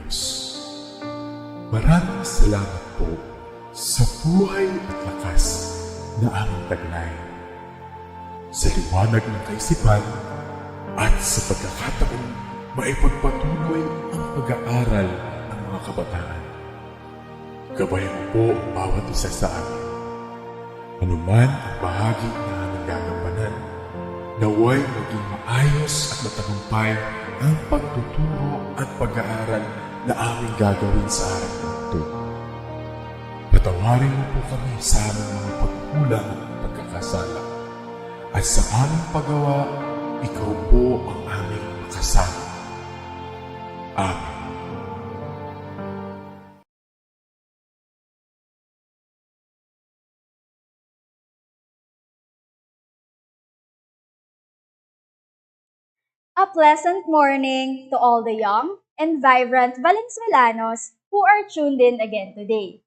Diyos. Maraming salamat po sa buhay at lakas na aming taglay, sa liwanag ng kaisipan at sa pagkakataong maipagpatuloy ang pag-aaral ng mga kabataan. Gabayan po ang bawat isa sa amin. Anuman ang bahagi na aming gagampanan, naway maging maayos at matagumpay ang pagtuturo at pag-aaral na aming gagawin sa araw na ito. Patawarin mo po kami sa aming mga pagkulang at pagkakasala. At sa aming paggawa, ikaw po ang aming makasama. Amen. A pleasant morning to all the young and vibrant Valenzuelanos who are tuned in again today.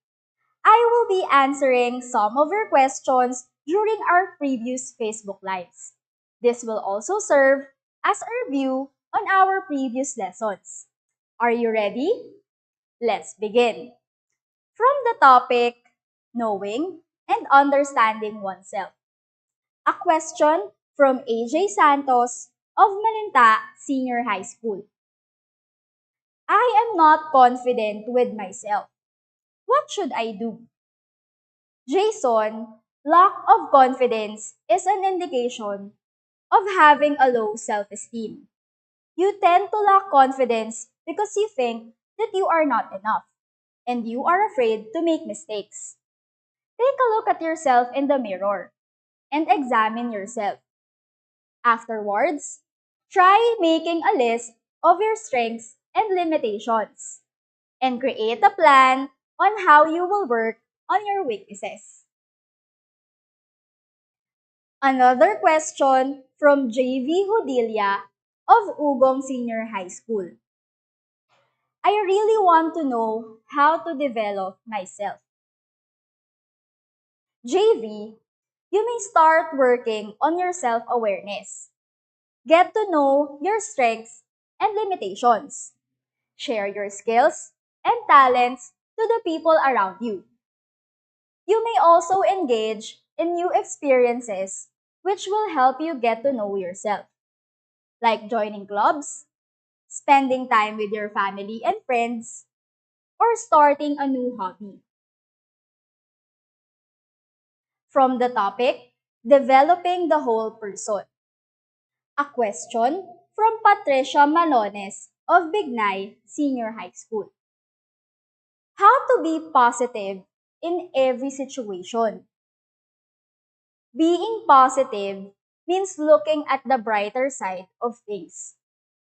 I will be answering some of your questions during our previous Facebook Lives. This will also serve as a review on our previous lessons. Are you ready? Let's begin. From the topic, Knowing and Understanding Oneself. A question from AJ Santos of Malinta Senior High School. I am not confident with myself. What should I do? Jason, lack of confidence is an indication of having a low self-esteem. You tend to lack confidence because you think that you are not enough and you are afraid to make mistakes. Take a look at yourself in the mirror and examine yourself. Afterwards, try making a list of your strengths and limitations and create a plan on how you will work on your weaknesses. Another question from JV Hudilia of Ugong Senior High School. I really want to know how to develop myself. JV, you may start working on your self-awareness. Get to know your strengths and limitations. Share your skills and talents to the people around you. You may also engage in new experiences which will help you get to know yourself, like joining clubs, spending time with your family and friends, or starting a new hobby. From the topic, Developing the Whole Person. A question from Patricia Malones of Bignay Senior High School. How to be positive in every situation. Being positive means looking at the brighter side of things.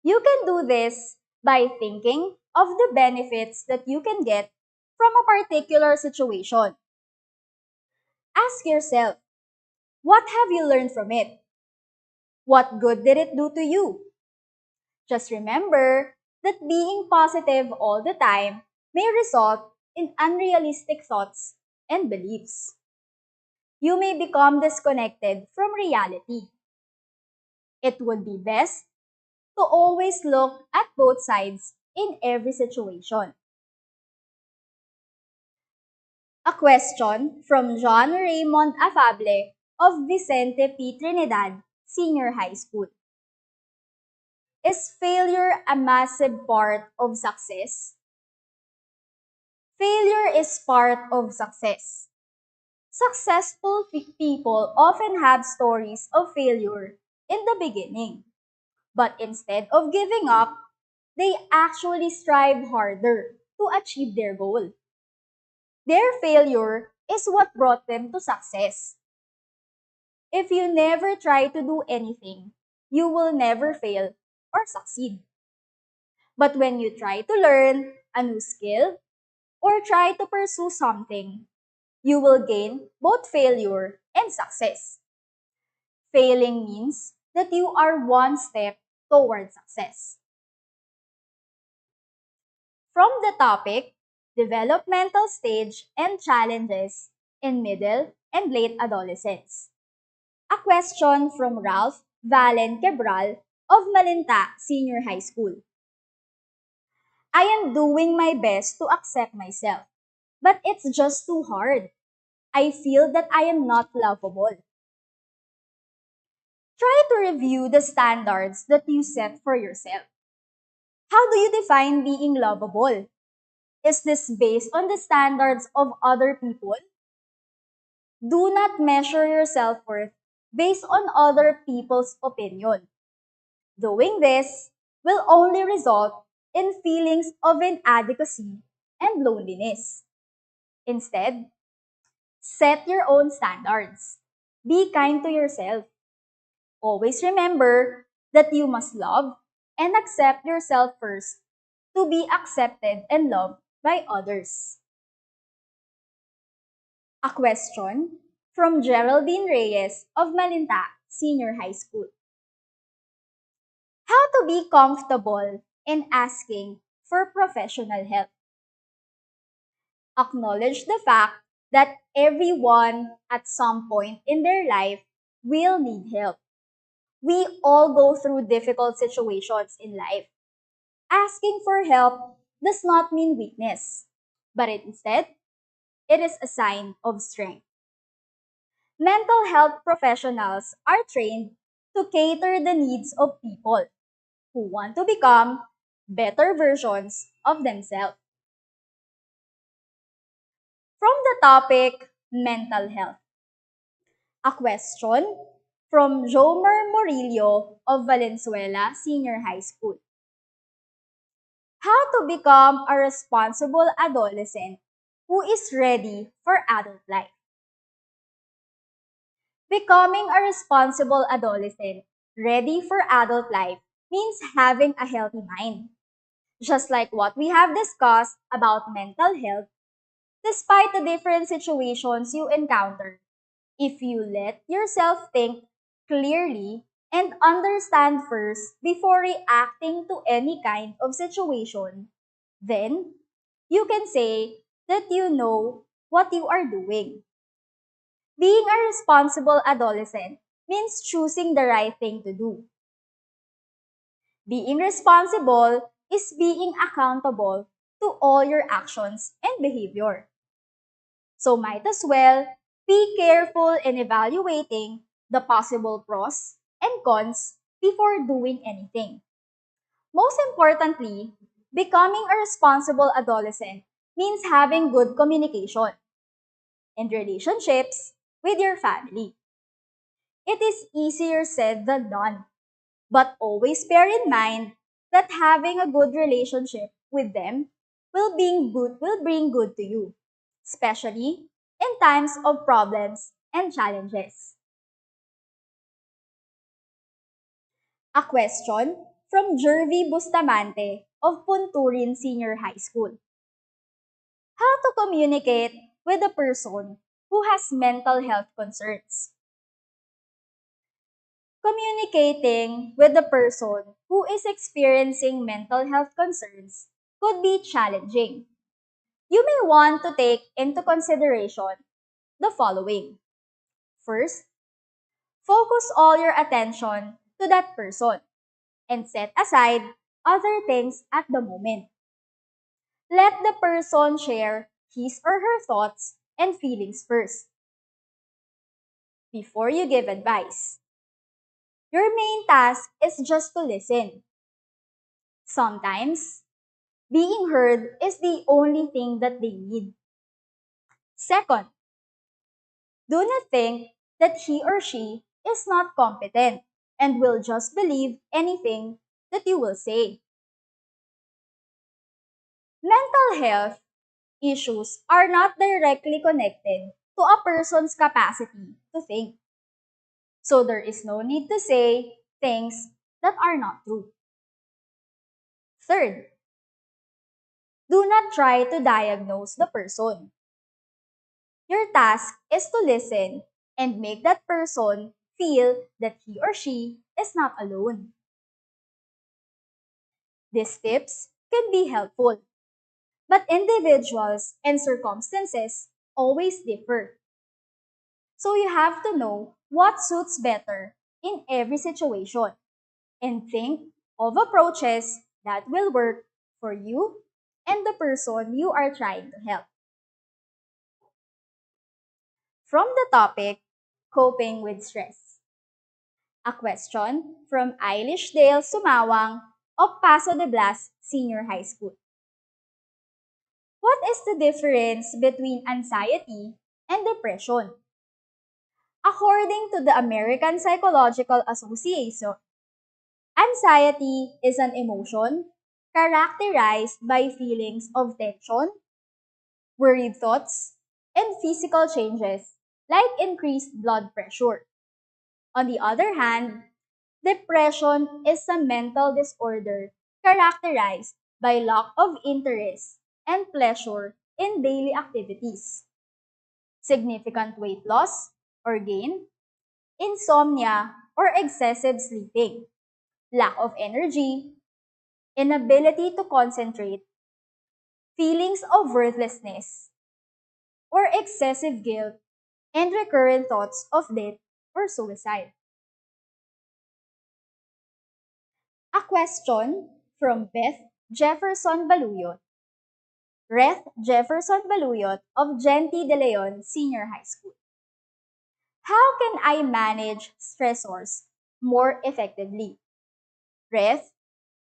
You can do this by thinking of the benefits that you can get from a particular situation. Ask yourself, what have you learned from it? What good did it do to you? Just remember that being positive all the time may result in unrealistic thoughts and beliefs. You may become disconnected from reality. It would be best to always look at both sides in every situation. A question from John Raymond Afable of Vicente P. Trinidad Senior High School. Is failure a massive part of success? Failure is part of success. Successful people often have stories of failure in the beginning, but instead of giving up, they actually strive harder to achieve their goal. Their failure is what brought them to success. If you never try to do anything, you will never fail or succeed. But when you try to learn a new skill or try to pursue something, you will gain both failure and success. Failing means that you are one step toward success. From the topic, Developmental Stage and Challenges in Middle and Late Adolescence. A question from Ralph Valen Quebral of Malinta Senior High School. I am doing my best to accept myself, but it's just too hard. I feel that I am not lovable. Try to review the standards that you set for yourself. How do you define being lovable? Is this based on the standards of other people? Do not measure your self-worth based on other people's opinion. Doing this will only result in feelings of inadequacy and loneliness. Instead, set your own standards. Be kind to yourself. Always remember that you must love and accept yourself first to be accepted and loved by others. A question from Geraldine Reyes of Malinta Senior High School. How to be comfortable in asking for professional help? Acknowledge the fact that everyone at some point in their life will need help. We all go through difficult situations in life. Asking for help does not mean weakness, but instead, it is a sign of strength. Mental health professionals are trained to cater the needs of people who want to become better versions of themselves. From the topic mental health, a question from Jomer Morillo of Valenzuela Senior High School. How to become a responsible adolescent who is ready for adult life? Becoming a responsible adolescent ready for adult life means having a healthy mind. Just like what we have discussed about mental health, despite the different situations you encounter, if you let yourself think clearly and understand first before reacting to any kind of situation, then you can say that you know what you are doing. Being a responsible adolescent means choosing the right thing to do. Being responsible is being accountable to all your actions and behavior. So might as well be careful in evaluating the possible pros and cons before doing anything. Most importantly, becoming a responsible adolescent means having good communication and relationships with your family. It is easier said than done, but always bear in mind that having a good relationship with them will bring good to you, especially in times of problems and challenges. A question from Jervy Bustamante of Punturin Senior High School. How to communicate with a person who has mental health concerns? Communicating with the person who is experiencing mental health concerns could be challenging. You may want to take into consideration the following. First, focus all your attention to that person and set aside other things at the moment. Let the person share his or her thoughts and feelings first before you give advice. Your main task is just to listen. Sometimes, being heard is the only thing that they need. Second, do not think that he or she is not competent and will just believe anything that you will say. Mental health issues are not directly connected to a person's capacity to think. So there is no need to say things that are not true. Third, do not try to diagnose the person. Your task is to listen and make that person feel that he or she is not alone. These tips can be helpful, but individuals and circumstances always differ. So you have to know what suits better in every situation and think of approaches that will work for you and the person you are trying to help. From the topic, coping with stress. A question from Eilish Dale Sumawang of Paso de Blas Senior High School. What is the difference between anxiety and depression? According to the American Psychological Association, anxiety is an emotion characterized by feelings of tension, worried thoughts, and physical changes like increased blood pressure. On the other hand, depression is a mental disorder characterized by lack of interest and pleasure in daily activities, significant weight loss or gain, insomnia or excessive sleeping, lack of energy, inability to concentrate, feelings of worthlessness, or excessive guilt, and recurrent thoughts of death or suicide. A question from Beth Jefferson Baluyot of Genti de Leon Senior High School. How can I manage stressors more effectively? Beth,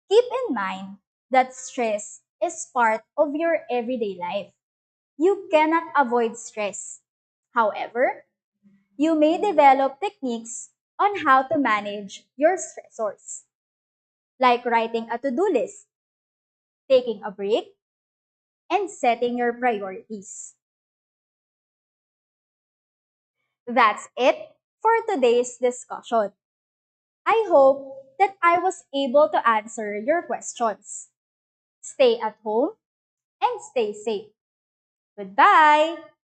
keep in mind that stress is part of your everyday life. You cannot avoid stress. However, you may develop techniques on how to manage your stressors, like writing a to-do list, taking a break, and setting your priorities. That's it for today's discussion. I hope that I was able to answer your questions. Stay at home and stay safe. Goodbye!